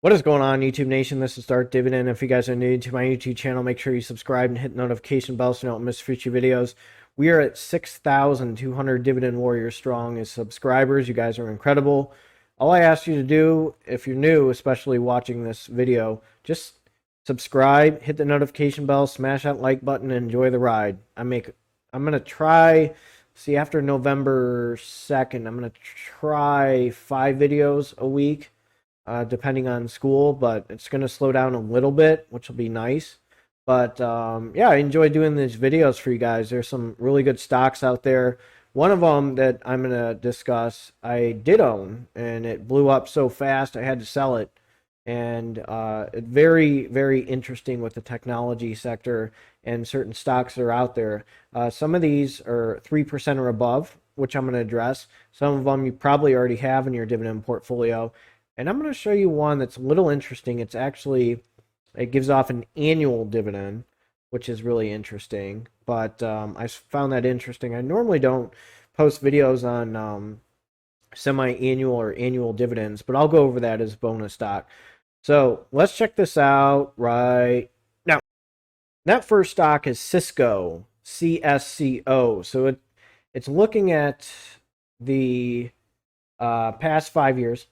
What is going on, YouTube Nation? This is Darth Dividend. If you guys are new to my YouTube channel, make sure you subscribe and hit the notification bell so you don't miss future videos. We are at 6,200 Dividend Warriors strong as subscribers. You guys are incredible. All I ask you to do, if you're new, especially watching this video, just subscribe, hit the notification bell, smash that like button, and enjoy the ride. I'm gonna try. See, after November 2nd, I'm gonna try 5 videos a week, depending on school, but it's going to slow down a little bit, which will be nice. But yeah, I enjoy doing these videos for you guys. There's some really good stocks out there. One of them that I'm going to discuss, I did own, and it blew up so fast I had to sell it. And very, very interesting with the technology sector and certain stocks that are out there. Some of these are 3% or above, which I'm going to address. Some of them you probably already have in your dividend portfolio. And I'm going to show you one that's a little interesting. It gives off an annual dividend, which is really interesting. But I found that interesting. I normally don't post videos on semi-annual or annual dividends, but I'll go over that as bonus stock. So let's check this out right now. That first stock is Cisco, CSCO. So it's looking at the past 5 years.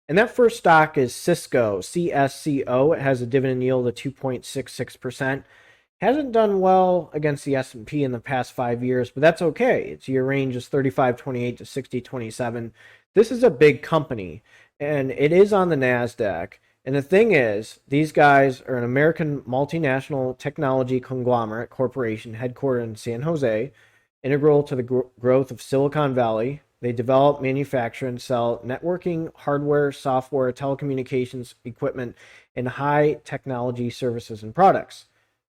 And that first stock is Cisco, CSCO. It has a dividend yield of 2.66%. Hasn't done well against the S&P in the past 5 years, but that's okay. Its year range is 35.28 to 60.27. This is a big company, and it is on the NASDAQ. And the thing is, these guys are an American multinational technology conglomerate corporation headquartered in San Jose, integral to the growth of Silicon Valley. They develop, manufacture, and sell networking, hardware, software, telecommunications equipment, and high technology services and products.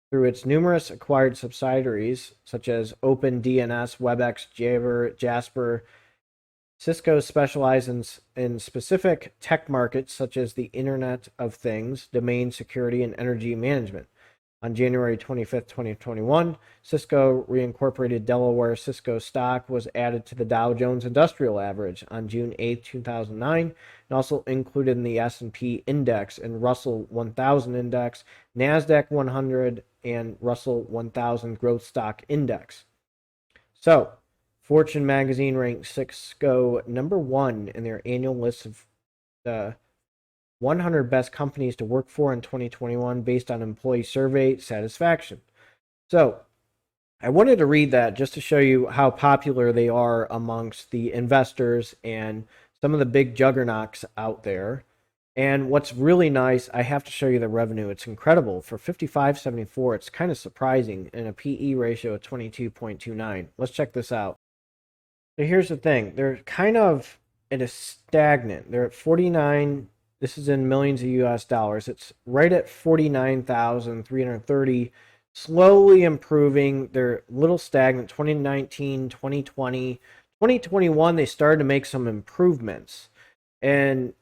Through its numerous acquired subsidiaries, such as OpenDNS, WebEx, Jasper, Cisco specializes in specific tech markets such as the Internet of Things, domain security, and energy management. On January 25th, 2021, Cisco reincorporated Delaware. Cisco stock was added to the Dow Jones Industrial Average on June 8, 2009, and also included in the S&P Index and Russell 1000 Index, NASDAQ 100, and Russell 1000 Growth Stock Index. So, Fortune magazine ranked Cisco number 1 in their annual list of the 100 best companies to work for in 2021 based on employee survey satisfaction. So I wanted to read that just to show you how popular they are amongst the investors and some of the big juggernauts out there. And what's really nice, I have to show you the revenue. It's incredible. For 55.74, it's kind of surprising, and a PE ratio of 22.29. Let's check this out. So here's the thing. They're kind of at a stagnant. They're at 49. This is in millions of US dollars. It's right at 49,330, slowly improving. They're a little stagnant. 2019, 2020, 2021, they started to make some improvements. And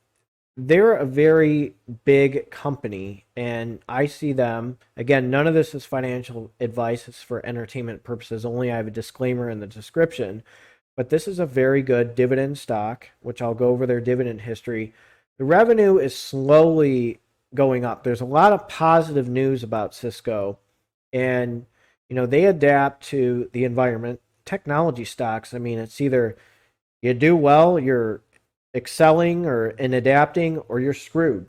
they're a very big company, and I see them, again, none of this is financial advice. It's for entertainment purposes only. I have a disclaimer in the description. But this is a very good dividend stock, which I'll go over their dividend history. The revenue is slowly going up. There's a lot of positive news about Cisco, and they adapt to the environment. Technology stocks, I mean, it's either you do well, you're excelling or in adapting, or you're screwed.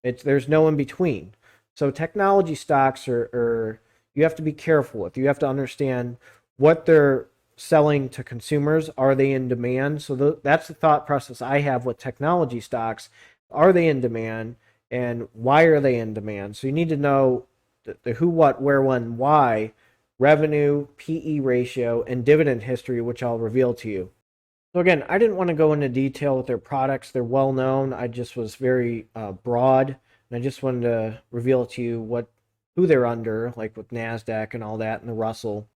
There's no in between. So technology stocks are you have to be careful with. You have to understand what they're selling to consumers. Are they in demand? So that's the thought process I have with technology stocks. Are they in demand, and why are they in demand? So you need to know the who, what, where, when, why, revenue, PE ratio, and dividend history, which I'll reveal to you. So again, I didn't want to go into detail with their products. They're well known. I just was very broad, and I just wanted to reveal to you who they're under, like with NASDAQ and all that, and the Russell.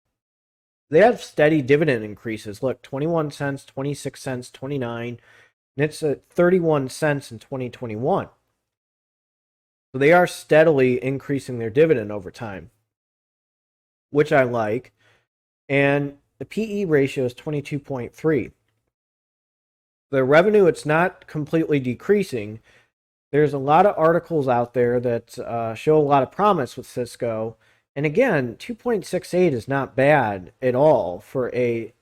They have steady dividend increases. Look, 21 cents, 26 cents, 29, and it's at 31 cents in 2021. So they are steadily increasing their dividend over time, which I like. And the PE ratio is 22.3. The revenue, it's not completely decreasing. there's a lot of articles out there that show a lot of promise with Cisco. And again, 2.68 is not bad at all for a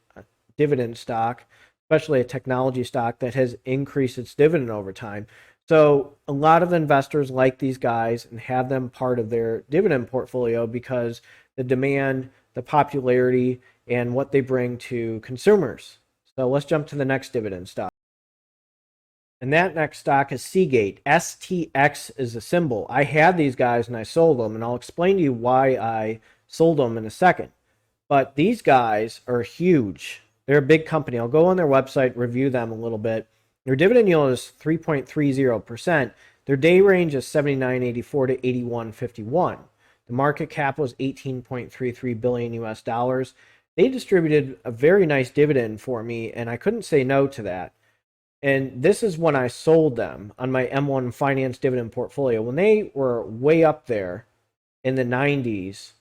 dividend stock, especially a technology stock that has increased its dividend over time. So a lot of investors like these guys and have them part of their dividend portfolio because the demand, the popularity, and what they bring to consumers. So let's jump to the next dividend stock. And that next stock is Seagate. STX is the symbol. I had these guys and I sold them, and I'll explain to you why I sold them in a second. But these guys are huge. They're a big company. I'll go on their website, review them a little bit. Their dividend yield is 3.30%. Their day range is 79.84 to 81.51. The market cap was 18.33 billion US dollars. They distributed a very nice dividend for me, and I couldn't say no to that. And this is when I sold them on my M1 Finance dividend portfolio. When they were way up there in the 90s,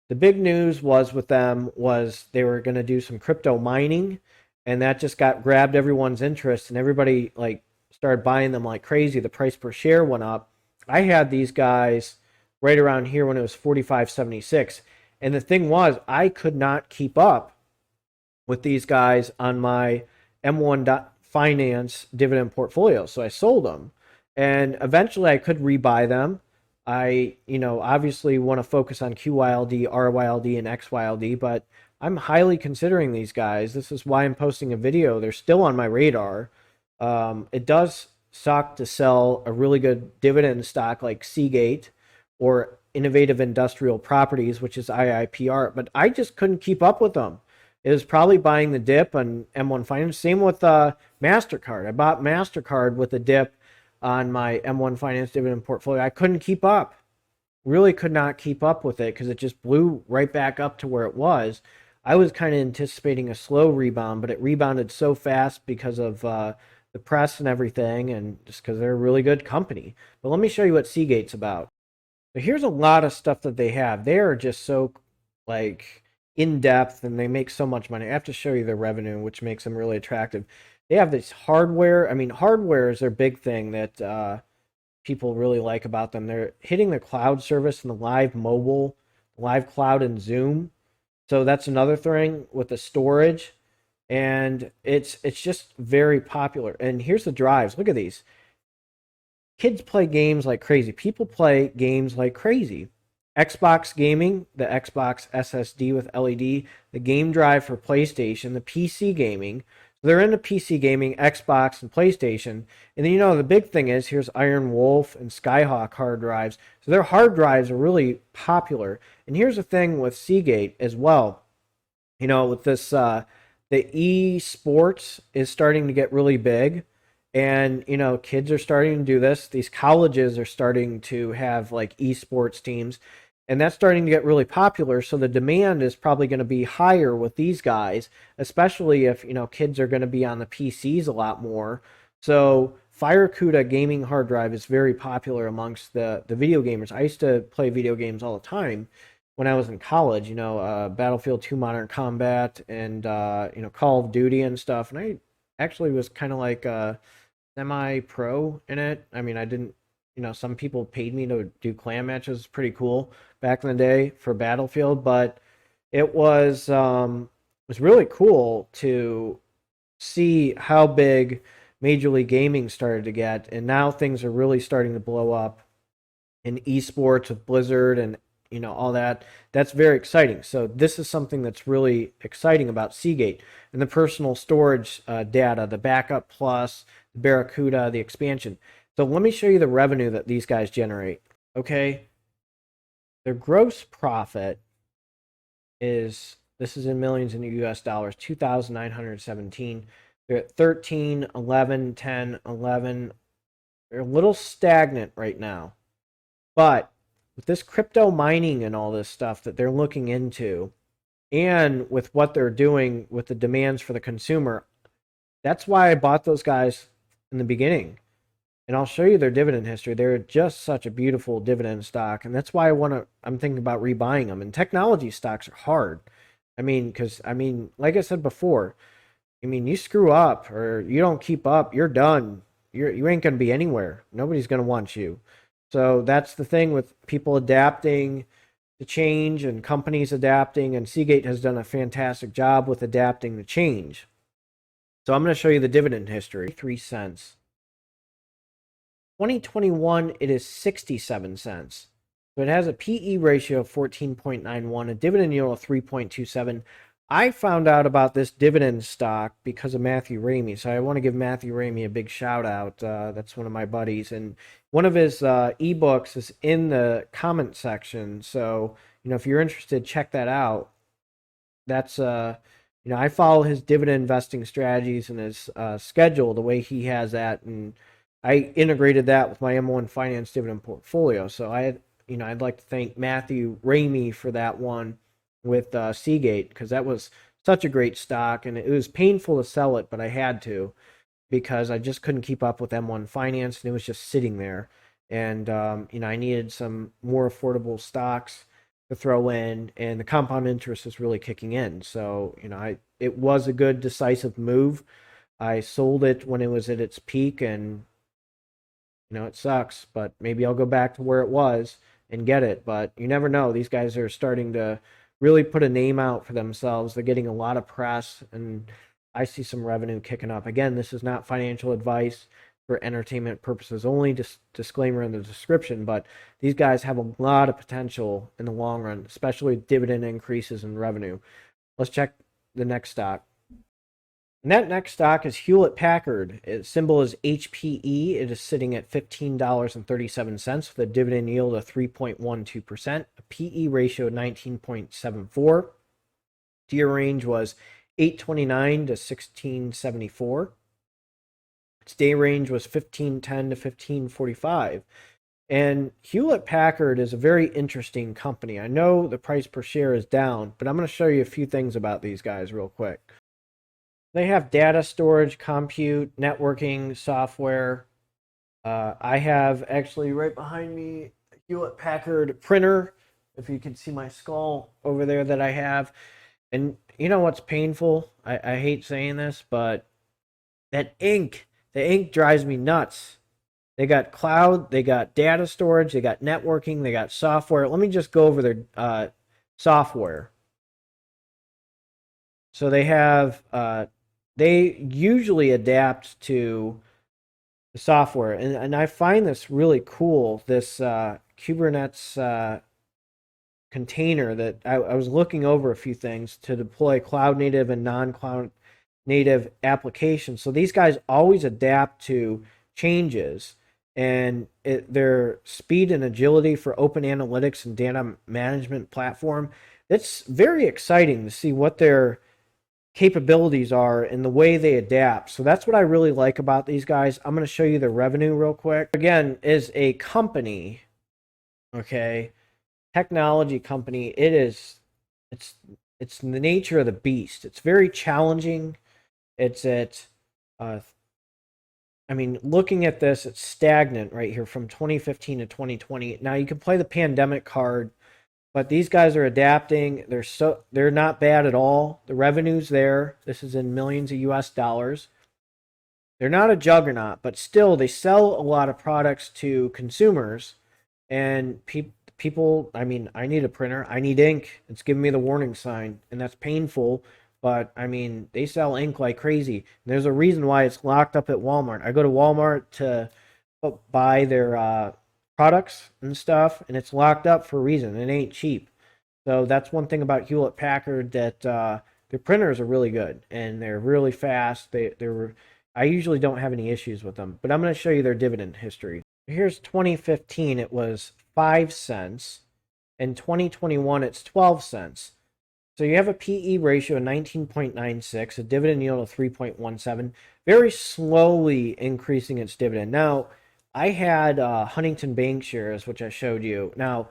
the big news was with them was they were going to do some crypto mining, and that just grabbed everyone's interest, and everybody like started buying them like crazy. The price per share went up. I had these guys right around here when it was 45.76, and the thing was I could not keep up with these guys on my M1 Finance dividend portfolio, so I sold them, and eventually I could rebuy them. I, obviously want to focus on QYLD, RYLD, and XYLD, but I'm highly considering these guys. This is why I'm posting a video. They're still on my radar. It does suck to sell a really good dividend stock like Seagate or Innovative Industrial Properties, which is IIPR, but I just couldn't keep up with them. It was probably buying the dip on M1 Finance. Same with MasterCard. I bought MasterCard with a dip on my M1 Finance dividend portfolio. I couldn't keep up. Really could not keep up with it because it just blew right back up to where it was. I was kind of anticipating a slow rebound, but it rebounded so fast because of the press and everything, and just because they're a really good company. But let me show you what Seagate's about. So here's a lot of stuff that they have. They are just so like in depth, and they make so much money. I have to show you their revenue, which makes them really attractive. They have this hardware. I mean, hardware is their big thing that people really like about them. They're hitting the cloud service and the live mobile, live cloud, and Zoom. So that's another thing with the storage, and it's just very popular. And here's the drives. Look at these. Kids play games like crazy. People play games like crazy. Xbox gaming, the Xbox SSD with LED, the game drive for PlayStation, the PC gaming. So they're into PC gaming, Xbox, and PlayStation. And then, the big thing is here's Iron Wolf and Skyhawk hard drives. So their hard drives are really popular. And here's the thing with Seagate as well. With this, the esports is starting to get really big. And, kids are starting to do this. These colleges are starting to have like esports teams. And that's starting to get really popular. So the demand is probably going to be higher with these guys, especially if, kids are going to be on the PCs a lot more. So FireCuda gaming hard drive is very popular amongst the video gamers. I used to play video games all the time when I was in college, Battlefield 2 Modern Combat and, Call of Duty and stuff. And I actually was kind of like semi-pro in it. I mean, I didn't, some people paid me to do clan matches. Pretty cool back in the day for Battlefield, but it was really cool to see how big Major League Gaming started to get, and now things are really starting to blow up in esports with Blizzard and all that. That's very exciting. So this is something that's really exciting about Seagate and the personal storage data, the Backup Plus, the Barracuda, the expansion. So let me show you the revenue that these guys generate. Okay, their gross profit is, this is in millions in US dollars, 2,917. They're at 13, 11, 10, 11. They're a little stagnant right now. But with this crypto mining and all this stuff that they're looking into, and with what they're doing with the demands for the consumer, that's why I bought those guys in the beginning. And I'll show you their dividend history. They're just such a beautiful dividend stock, and that's why I'm thinking about rebuying them. And technology stocks are hard. Because like I said before, you screw up or you don't keep up, you're done. you ain't going to be anywhere. Nobody's going to want you. So that's the thing with people adapting to change and companies adapting, and Seagate has done a fantastic job with adapting to change. So I'm going to show you the dividend history. 3 cents. 2021, it is 67 cents. So it has a PE ratio of 14.91, a dividend yield of 3.27. I found out about this dividend stock because of Matthew Ramey. So I want to give Matthew Ramey a big shout out. That's one of my buddies. And one of his ebooks is in the comment section. So, if you're interested, check that out. That's, I follow his dividend investing strategies and his schedule the way he has that. And I integrated that with my M1 Finance dividend portfolio. So I'd like to thank Matthew Ramey for that one with Seagate, because that was such a great stock, and it was painful to sell it, but I had to because I just couldn't keep up with M1 Finance, and it was just sitting there. And I needed some more affordable stocks to throw in, and the compound interest is really kicking in. So it was a good decisive move. I sold it when it was at its peak, and it sucks, but maybe I'll go back to where it was and get it. But you never know. These guys are starting to really put a name out for themselves. They're getting a lot of press, and I see some revenue kicking up. Again, this is not financial advice, for entertainment purposes only. Disclaimer in the description, but these guys have a lot of potential in the long run, especially dividend increases in revenue. Let's check the next stock. And that next stock is Hewlett Packard. Its symbol is HPE. It is sitting at $15.37 with a dividend yield of 3.12%, a PE ratio of 19.74. Tier range was 829 to 1674. Its day range was 1510 to 1545. And Hewlett Packard is a very interesting company. I know the price per share is down, but I'm going to show you a few things about these guys real quick. They have data storage, compute, networking, software. I have actually right behind me a Hewlett Packard printer, if you can see my skull over there that I have. And you know what's painful? I hate saying this, but that ink, the ink drives me nuts. They got cloud, they got data storage, they got networking, they got software. Let me just go over their software. So they have... they usually adapt to the software, and I find this really cool. This Kubernetes container that I was looking over a few things to deploy cloud native and non-cloud native applications. So these guys always adapt to changes, and their speed and agility for open analytics and data management platform. It's very exciting to see what their capabilities are and the way they adapt. So that's what I really like about these guys. I'm going to show you the revenue real quick. Again, is a company, okay, technology company. It's the nature of the beast. It's very challenging. Looking at this, it's stagnant right here from 2015 to 2020. Now you can play the pandemic card, but these guys are adapting. They're not bad at all. The revenue's there. This is in millions of US dollars. They're not a juggernaut, but still they sell a lot of products to consumers, and people, I need a printer. I need ink. It's giving me the warning sign, and that's painful. But they sell ink like crazy. And there's a reason why it's locked up at Walmart. I go to Walmart to buy their products and stuff, and it's locked up for a reason. It ain't cheap. So that's one thing about Hewlett Packard, that their printers are really good and they're really fast. I usually don't have any issues with them, but I'm going to show you their dividend history. Here's 2015. It was 5 cents. In 2021, it's 12 cents. So you have a PE ratio of 19.96, a dividend yield of 3.17, very slowly increasing its dividend. Now, I had Huntington Bank shares, which I showed you. Now,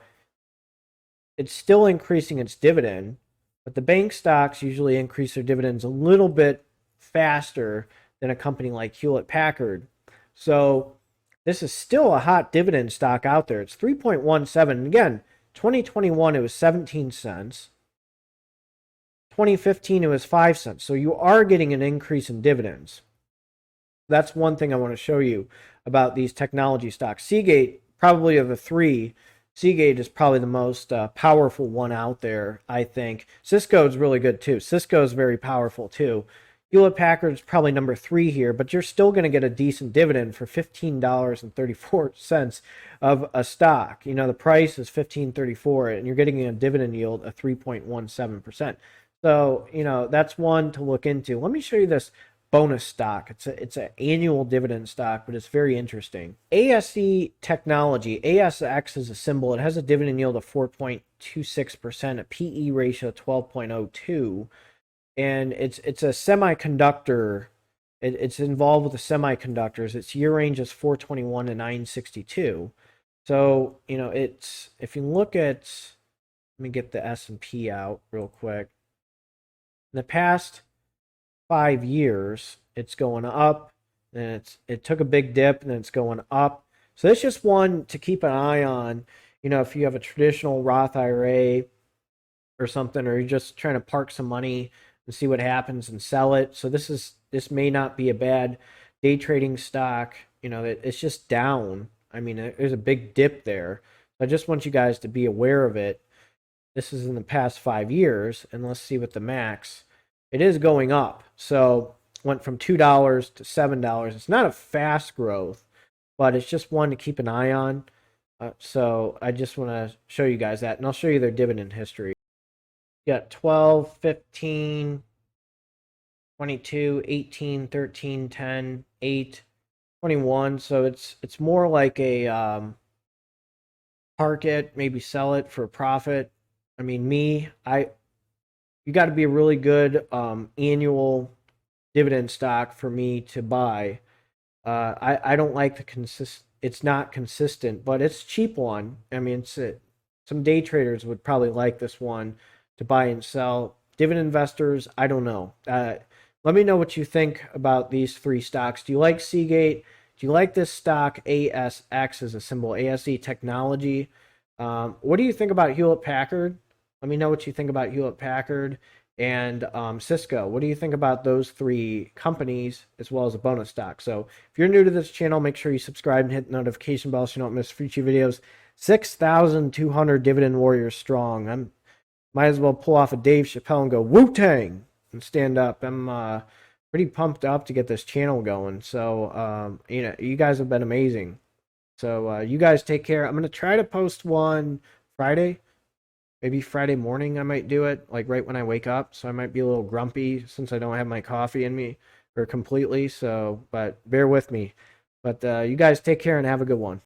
it's still increasing its dividend, but the bank stocks usually increase their dividends a little bit faster than a company like Hewlett Packard. So this is still a hot dividend stock out there. It's 3.17. And again, 2021, it was 17 cents. 2015, it was 5 cents. So you are getting an increase in dividends. That's one thing I want to show you about these technology stocks. Seagate, probably of the three, Seagate is probably the most powerful one out there, I think. Cisco is really good too. Cisco is very powerful too. Hewlett Packard is probably number three here, but you're still going to get a decent dividend for $15.34 of a stock. You know, the price is $15.34, and you're getting a dividend yield of 3.17%. So, you know, that's one to look into. Let me show you this bonus stock. It's an annual dividend stock, but it's very interesting. ASE Technology, ASX is a symbol. It has a dividend yield of 4.26%, a PE ratio of 12.02, and it's a semiconductor. It's involved with the semiconductors. Its year range is 421 to 962. So, you know, it's, if you look at, let me get the S&P out real quick. In the past 5 years, it's going up, and it took a big dip, and then it's going up. So it's just one to keep an eye on. You know, if you have a traditional Roth IRA or something, or you're just trying to park some money and see what happens and sell it. So this may not be a bad day trading stock. You know, it's just down. I mean, there's a big dip there. I just want you guys to be aware of it. This is in the past 5 years, and let's see what the max. It is going up. So went from $2 to $7. It's not a fast growth, but it's just one to keep an eye on. So I just want to show you guys that, and I'll show you their dividend history. You got 12, 15, 22, 18, 13, 10, 8, 21. So it's more like a park it, maybe sell it for a profit. I mean, you got to be a really good annual dividend stock for me to buy. I don't like the it's not consistent, but it's a cheap one. I mean, some day traders would probably like this one to buy and sell. Dividend investors, I don't know. Let me know what you think about these three stocks. Do you like Seagate? Do you like this stock? ASX is a symbol. ASE Technology. What do you think about Hewlett Packard? Let me know what you think about Hewlett Packard and Cisco. What do you think about those three companies, as well as a bonus stock? So if you're new to this channel, make sure you subscribe and hit the notification bell so you don't miss future videos. 6,200 dividend warriors strong. Might as well pull off a Dave Chappelle and go Wu-Tang and stand up. I'm pretty pumped up to get this channel going. So you know, you guys have been amazing. So you guys take care. I'm gonna try to post one Friday. Maybe Friday morning I might do it, like right when I wake up. So I might be a little grumpy since I don't have my coffee in me, or completely. So, but bear with me. But you guys take care and have a good one.